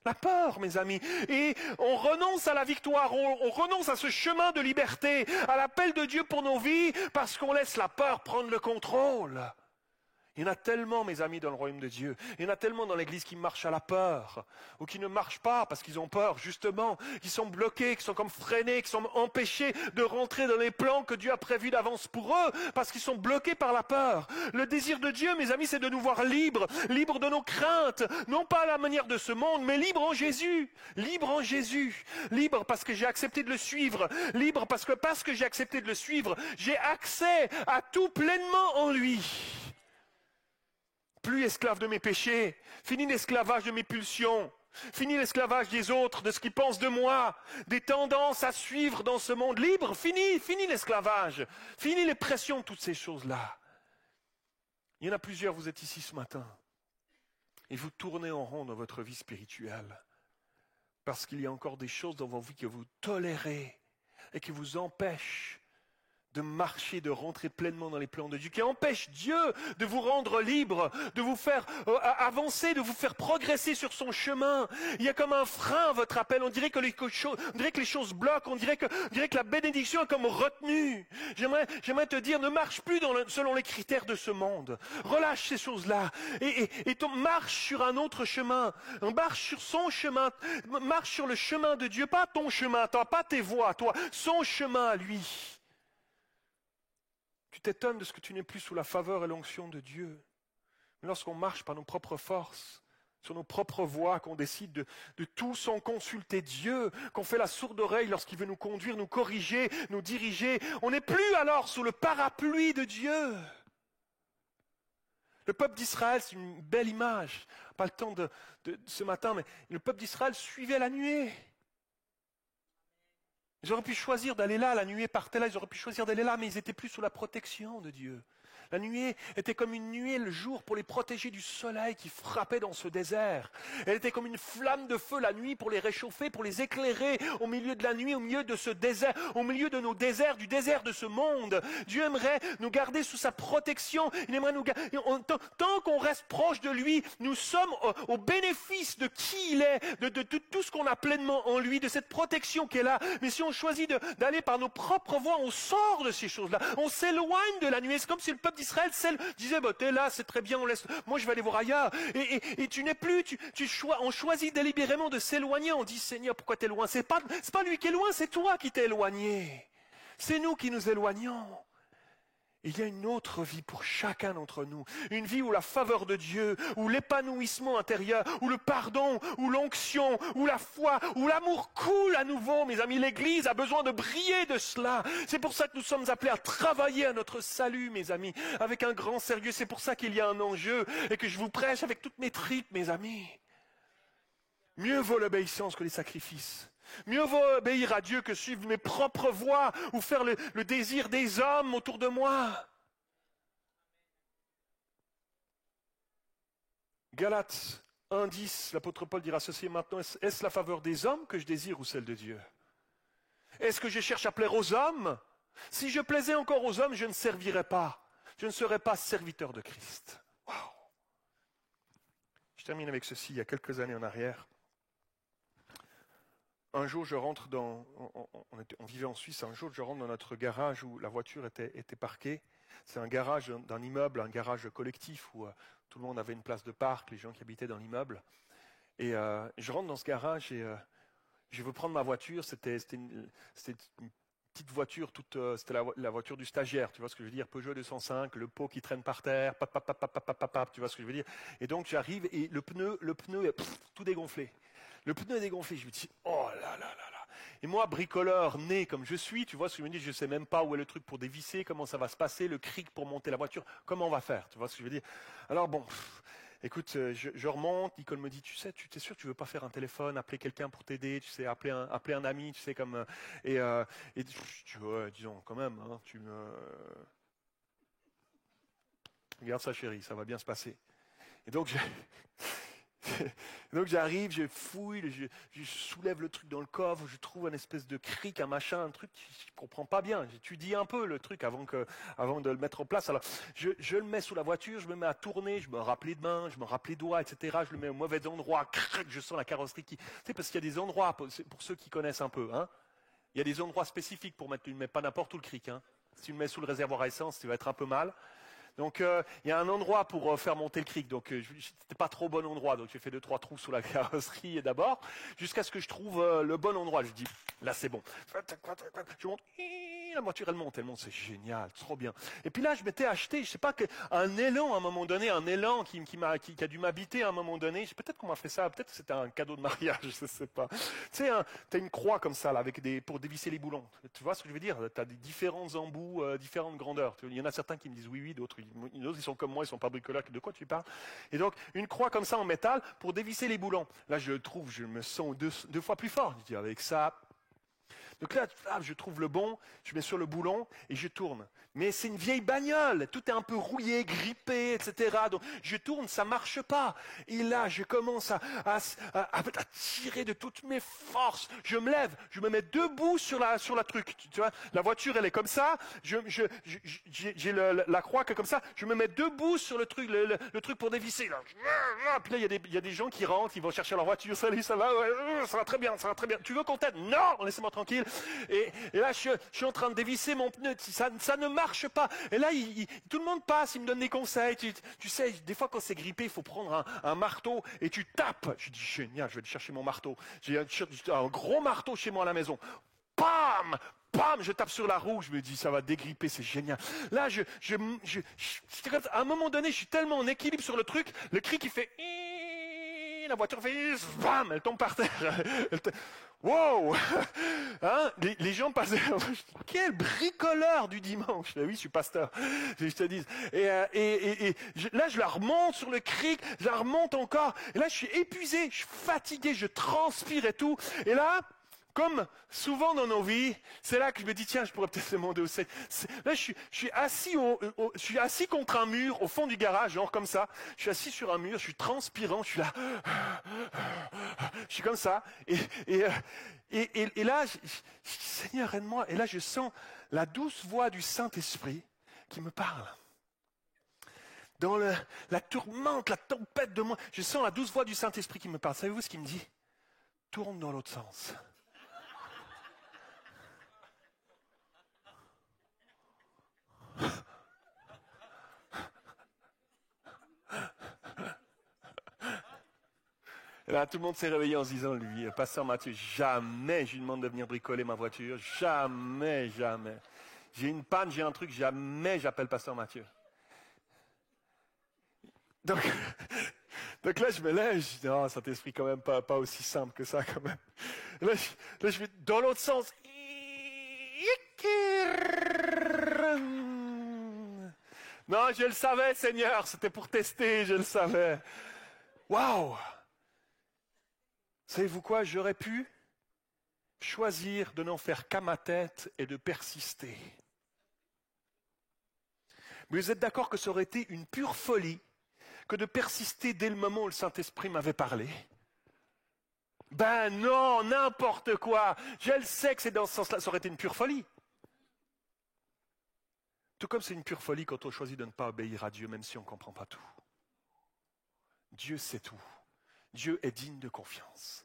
La peur, mes amis. Et on renonce à la victoire, on renonce à ce chemin de liberté, à l'appel de Dieu pour nos vies, parce qu'on laisse la peur prendre le contrôle. Il y en a tellement, mes amis, dans le royaume de Dieu. Il y en a tellement dans l'église qui marchent à la peur, ou qui ne marchent pas parce qu'ils ont peur, justement, qui sont bloqués, qui sont comme freinés, qui sont empêchés de rentrer dans les plans que Dieu a prévus d'avance pour eux, parce qu'ils sont bloqués par la peur. Le désir de Dieu, mes amis, c'est de nous voir libres, libres de nos craintes, non pas à la manière de ce monde, mais libres en Jésus, libres en Jésus, libres parce que j'ai accepté de le suivre, libres parce que j'ai accepté de le suivre, j'ai accès à tout pleinement en lui. Plus esclave de mes péchés, fini l'esclavage de mes pulsions, fini l'esclavage des autres, de ce qu'ils pensent de moi, des tendances à suivre dans ce monde libre, fini l'esclavage, fini les pressions, toutes ces choses-là. Il y en a plusieurs, vous êtes ici ce matin, et vous tournez en rond dans votre vie spirituelle, parce qu'il y a encore des choses dans vos vies que vous tolérez et qui vous empêchent de marcher, de rentrer pleinement dans les plans de Dieu, qui empêche Dieu de vous rendre libre, de vous faire avancer, de vous faire progresser sur son chemin. Il y a comme un frein à votre appel, on dirait que les choses bloquent, on dirait que la bénédiction est comme retenue. J'aimerais te dire, ne marche plus selon les critères de ce monde. Relâche ces choses-là et marche sur un autre chemin, marche sur son chemin, marche sur le chemin de Dieu, pas ton chemin, toi, pas tes voies, toi, son chemin à lui. Tu t'étonnes de ce que tu n'es plus sous la faveur et l'onction de Dieu. Lorsqu'on marche par nos propres forces, sur nos propres voies, qu'on décide de tout sans consulter Dieu, qu'on fait la sourde oreille lorsqu'il veut nous conduire, nous corriger, nous diriger, on n'est plus alors sous le parapluie de Dieu. Le peuple d'Israël, c'est une belle image. Pas le temps de ce matin, mais le peuple d'Israël suivait la nuée. Ils auraient pu choisir d'aller là, la nuée partait là, ils auraient pu choisir d'aller là, mais ils n'étaient plus sous la protection de Dieu. La nuée était comme une nuée le jour pour les protéger du soleil qui frappait dans ce désert. Elle était comme une flamme de feu la nuit pour les réchauffer, pour les éclairer au milieu de la nuit, au milieu de ce désert, au milieu de nos déserts, du désert de ce monde. Dieu aimerait nous garder sous sa protection. Il aimerait nous garder. Tant qu'on reste proche de lui, nous sommes au bénéfice de qui il est, de tout ce qu'on a pleinement en lui, de cette protection qui est là. Mais si on choisit d'aller par nos propres voies, on sort de ces choses-là. On s'éloigne de la nuée. C'est comme si le peuple d'Israël disait, t'es là, c'est très bien, moi je vais aller voir ailleurs. Et tu n'es plus, on choisit délibérément de s'éloigner. On dit, Seigneur, pourquoi t'es loin? C'est pas lui qui est loin, c'est toi qui t'es éloigné. C'est nous qui nous éloignons. Il y a une autre vie pour chacun d'entre nous. Une vie où la faveur de Dieu, où l'épanouissement intérieur, où le pardon, où l'onction, où la foi, où l'amour coule à nouveau. Mes amis, l'Église a besoin de briller de cela. C'est pour ça que nous sommes appelés à travailler à notre salut, mes amis, avec un grand sérieux. C'est pour ça qu'il y a un enjeu et que je vous prêche avec toutes mes tripes, mes amis. Mieux vaut l'obéissance que les sacrifices. Mieux vaut obéir à Dieu que suivre mes propres voies ou faire le désir des hommes autour de moi. Galates 1,10, l'apôtre Paul dira ceci maintenant, est-ce la faveur des hommes que je désire ou celle de Dieu? Est-ce que je cherche à plaire aux hommes? Si je plaisais encore aux hommes, je ne servirais pas. Je ne serais pas serviteur de Christ. Wow. Je termine avec ceci, il y a quelques années en arrière. Un jour, je rentre on vivait en Suisse, un jour, je rentre dans notre garage où la voiture était parquée. C'est un garage d'un immeuble, un garage collectif où tout le monde avait une place de parc, les gens qui habitaient dans l'immeuble. Et je rentre dans ce garage et je veux prendre ma voiture. C'était une petite voiture, c'était la voiture du stagiaire, tu vois ce que je veux dire, Peugeot 205, le pot qui traîne par terre, tu vois ce que je veux dire. Et donc j'arrive et le pneu est tout dégonflé. Le pneu est dégonflé, je me dis, oh là là là là. Et moi, bricoleur né comme je suis, tu vois ce que je me dis, je ne sais même pas où est le truc pour dévisser, comment ça va se passer, le cric pour monter la voiture, comment on va faire, tu vois ce que je veux dire. Alors bon, écoute, je remonte, Nicole me dit, tu sais, tu es sûr que tu veux pas faire un téléphone, appeler quelqu'un pour t'aider, tu sais, appeler un ami, tu sais, comme... Et tu vois, disons, quand même, hein, regarde ça chérie, ça va bien se passer. Et donc, donc j'arrive, je fouille, je soulève le truc dans le coffre, je trouve un espèce de cric, un machin, un truc, je ne comprends pas bien. J'étudie un peu le truc avant de le mettre en place. Alors je le mets sous la voiture, je me mets à tourner, je me rappe les mains, je me rappe les doigts, etc. Je le mets au mauvais endroit, je sens la carrosserie qui... Tu sais, parce qu'il y a des endroits, pour ceux qui connaissent un peu, hein, il y a des endroits spécifiques pour mettre, tu ne mets pas n'importe où le cric. Hein. Si tu le mets sous le réservoir à essence, tu vas être un peu mal. Donc il y a un endroit pour faire monter le cric, donc c'était pas trop bon endroit, donc j'ai fait 2-3 trous sous la carrosserie d'abord, jusqu'à ce que je trouve le bon endroit. Je dis là c'est bon. Je monte, la voiture elle monte, c'est génial, trop bien. Et puis là je m'étais acheté, je sais pas, un élan à un moment donné, un élan qui a dû m'habiter à un moment donné. Peut-être qu'on m'a fait ça, peut-être que c'était un cadeau de mariage, je sais pas. Tu sais, t'as une croix comme ça là, avec pour dévisser les boulons. Tu vois ce que je veux dire? T'as des différents embouts, différentes grandeurs. Il y en a certains qui me disent oui, d'autres ils sont comme moi, ils sont pas bricoleurs. De quoi tu parles? Et donc, une croix comme ça en métal pour dévisser les boulons. Là, je me sens deux fois plus fort. Je dis, avec ça. Donc là, je trouve le bon, je mets sur le boulon et je tourne. Mais c'est une vieille bagnole, tout est un peu rouillé, grippé, etc. Donc je tourne, ça marche pas. Et là, je commence à tirer de toutes mes forces. Je me lève, je me mets debout sur la truc. Tu vois, la voiture, elle est comme ça. J'ai la croix qui est comme ça. Je me mets debout sur le truc pour dévisser. Là. Puis là, il y a des gens qui rentrent, ils vont chercher leur voiture. Salut, ça va? Ouais, ça va très bien, ça va très bien. Tu veux qu'on t'aide? Non, laissez-moi tranquille. Et là, je suis en train de dévisser mon pneu. Ça ne marche pas. Et là, tout le monde passe, il me donne des conseils. Tu sais, des fois, quand c'est grippé, il faut prendre un marteau et tu tapes. Je dis, génial, je vais aller chercher mon marteau. J'ai un gros marteau chez moi à la maison. Bam! bam, je tape sur la roue, je me dis, ça va dégripper, c'est génial. Là, à un moment donné, je suis tellement en équilibre sur le truc, le cri qui fait, la voiture fait, bam, elle tombe par terre. Wow! Hein? Les gens passaient, quel bricoleur du dimanche! Oui, je suis pasteur, je te dis. Là, je la remonte sur le cric, je la remonte encore, et là, je suis épuisé, je suis fatigué, je transpire et tout. Et là, comme souvent dans nos vies, c'est là que je me dis, tiens, je pourrais peut-être demander au Seigneur. Là, je suis assis contre un mur au fond du garage, genre comme ça. Je suis assis sur un mur, je suis transpirant, je suis là. Je suis comme ça. Et là, Seigneur, aide-moi. Et là, je sens la douce voix du Saint-Esprit qui me parle. Dans la tourmente, la tempête de moi, je sens la douce voix du Saint-Esprit qui me parle. Savez-vous ce qu'il me dit? Tourne dans l'autre sens. Et là, tout le monde s'est réveillé en se disant, lui, pasteur Mathieu, jamais je lui demande de venir bricoler ma voiture. Jamais, jamais. J'ai une panne, j'ai un truc, jamais j'appelle pasteur Mathieu. Donc là, je me lève, je dis, non, Saint-Esprit, quand même, pas aussi simple que ça, quand même. Et là, je vais dans l'autre sens. Non, je le savais, Seigneur, c'était pour tester, je le savais. Waouh! Savez-vous quoi? J'aurais pu choisir de n'en faire qu'à ma tête et de persister. Mais vous êtes d'accord que ça aurait été une pure folie que de persister dès le moment où le Saint-Esprit m'avait parlé? Ben non, n'importe quoi. Je le sais que c'est dans ce sens-là, ça aurait été une pure folie. Tout comme c'est une pure folie quand on choisit de ne pas obéir à Dieu, même si on ne comprend pas tout. Dieu sait tout. Dieu est digne de confiance.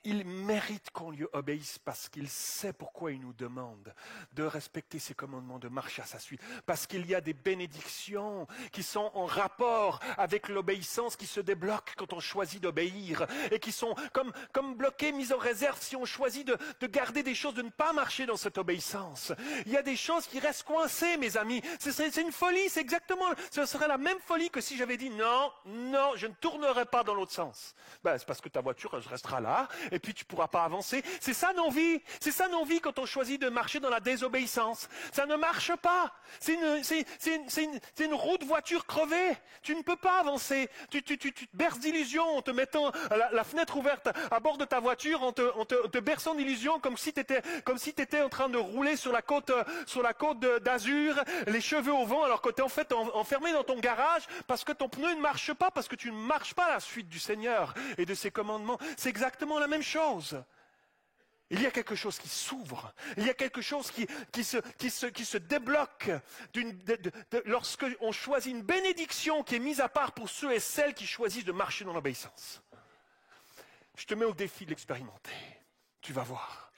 Il mérite qu'on lui obéisse parce qu'il sait pourquoi il nous demande de respecter ses commandements, de marcher à sa suite. Parce qu'il y a des bénédictions qui sont en rapport avec l'obéissance qui se débloquent quand on choisit d'obéir et qui sont comme bloquées, mises en réserve si on choisit de garder des choses, de ne pas marcher dans cette obéissance. Il y a des choses qui restent coincées, mes amis. C'est une folie, c'est exactement, ce serait la même folie que si j'avais dit non, je ne tournerai pas dans l'autre sens. Ben, c'est parce que ta voiture restera là. Et puis tu ne pourras pas avancer. C'est ça nos vies. C'est ça nos vies quand on choisit de marcher dans la désobéissance. Ça ne marche pas. C'est une roue de voiture crevée. Tu ne peux pas avancer. Tu te berces d'illusions en te mettant la fenêtre ouverte à bord de ta voiture, en te berçant d'illusions comme si tu étais en train de rouler sur la côte d'Azur, les cheveux au vent, alors que tu es en fait enfermé dans ton garage parce que ton pneu ne marche pas, parce que tu ne marches pas à la suite du Seigneur et de ses commandements. C'est exactement la même chose. Il y a quelque chose qui s'ouvre. Il y a quelque chose qui se débloque lorsque on choisit une bénédiction qui est mise à part pour ceux et celles qui choisissent de marcher dans l'obéissance. Je te mets au défi de l'expérimenter. Tu vas voir.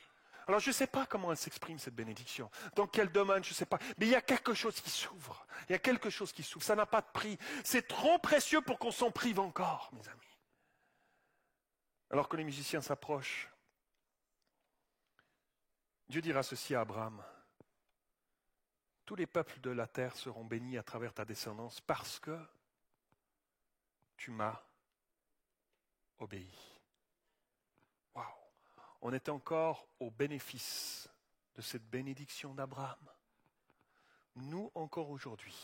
Alors je ne sais pas comment elle s'exprime cette bénédiction. Dans quel domaine, je ne sais pas. Mais il y a quelque chose qui s'ouvre. Il y a quelque chose qui s'ouvre. Ça n'a pas de prix. C'est trop précieux pour qu'on s'en prive encore, mes amis. Alors que les musiciens s'approchent, Dieu dira ceci à Abraham. Tous les peuples de la terre seront bénis à travers ta descendance parce que tu m'as obéi. Waouh! On est encore au bénéfice de cette bénédiction d'Abraham. Nous, encore aujourd'hui,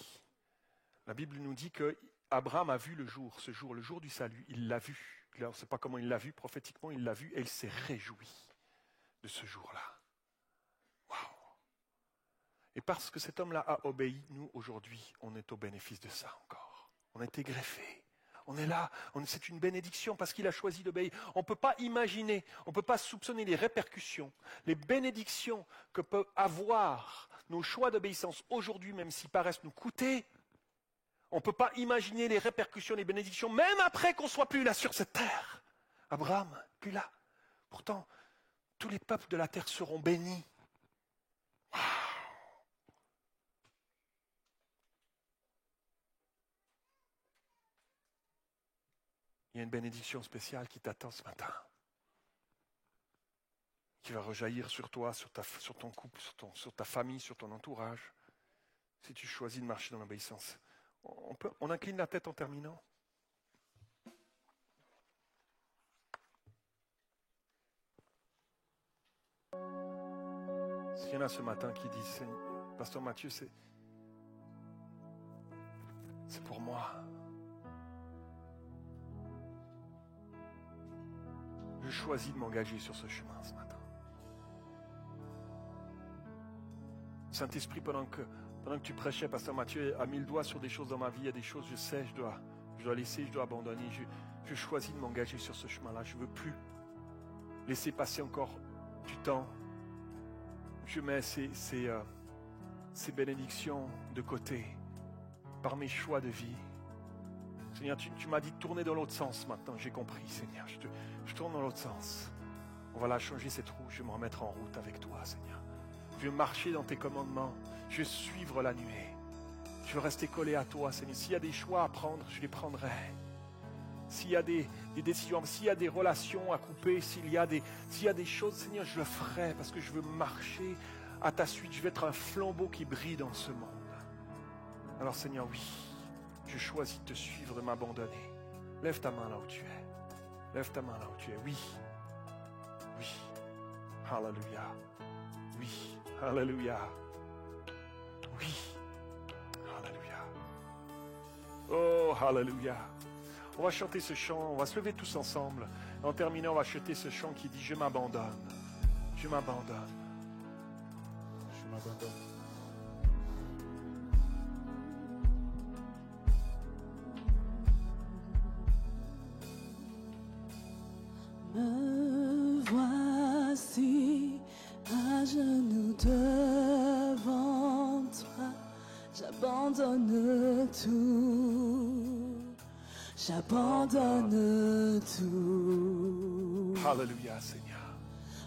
la Bible nous dit que Abraham a vu le jour du salut, il l'a vu. On ne sait pas comment il l'a vu, prophétiquement il l'a vu et il s'est réjoui de ce jour-là. Waouh! Et parce que cet homme-là a obéi, nous aujourd'hui, on est au bénéfice de ça encore. On a été greffés. On est là, c'est une bénédiction parce qu'il a choisi d'obéir. On ne peut pas imaginer, on ne peut pas soupçonner les répercussions, les bénédictions que peuvent avoir nos choix d'obéissance aujourd'hui, même s'ils paraissent nous coûter. On ne peut pas imaginer les répercussions, les bénédictions, même après qu'on ne soit plus là sur cette terre. Abraham, plus là. Pourtant, tous les peuples de la terre seront bénis. Wow. Il y a une bénédiction spéciale qui t'attend ce matin. qui va rejaillir sur toi, sur ton couple, sur ta famille, sur ton entourage. Si tu choisis de marcher dans l'obéissance. On incline la tête en terminant. S'il y en a ce matin qui disent, Pasteur Mathieu, c'est pour moi. Je choisis de m'engager sur ce chemin ce matin. Saint-Esprit, pendant que tu prêchais, Pasteur Mathieu a mis le doigt sur des choses dans ma vie. Il y a des choses, je sais, je dois laisser, je dois abandonner. Je choisis de m'engager sur ce chemin-là. Je ne veux plus laisser passer encore du temps. Je mets ces bénédictions de côté par mes choix de vie. Seigneur, tu m'as dit de tourner dans l'autre sens maintenant. J'ai compris, Seigneur. Je tourne dans l'autre sens. On va la changer cette roue. Je vais me remettre en route avec toi, Seigneur. Je veux marcher dans tes commandements. Je veux suivre la nuée. Je veux rester collé à toi, Seigneur. S'il y a des choix à prendre, je les prendrai. S'il y a des décisions, s'il y a des relations à couper, s'il y a des choses, Seigneur, je le ferai parce que je veux marcher à ta suite. Je veux être un flambeau qui brille dans ce monde. Alors, Seigneur, oui, je choisis de te suivre, de m'abandonner. Lève ta main là où tu es. Lève ta main là où tu es. Oui. Oui. Alléluia. Oui. Alléluia. Oui. Alléluia. Oh, Alléluia. On va chanter ce chant, on va se lever tous ensemble. En terminant, on va chanter ce chant qui dit « Je m'abandonne, je m'abandonne, je m'abandonne. » Me voici à genoux devant toi, j'abandonne tout, j'abandonne tout. Alléluia, Seigneur.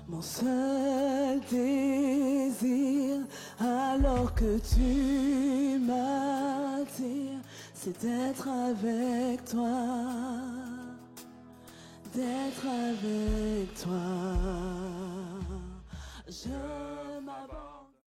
Mon seul désir, alors que tu m'attires, c'est d'être avec toi. D'être avec toi, je m'abandonne.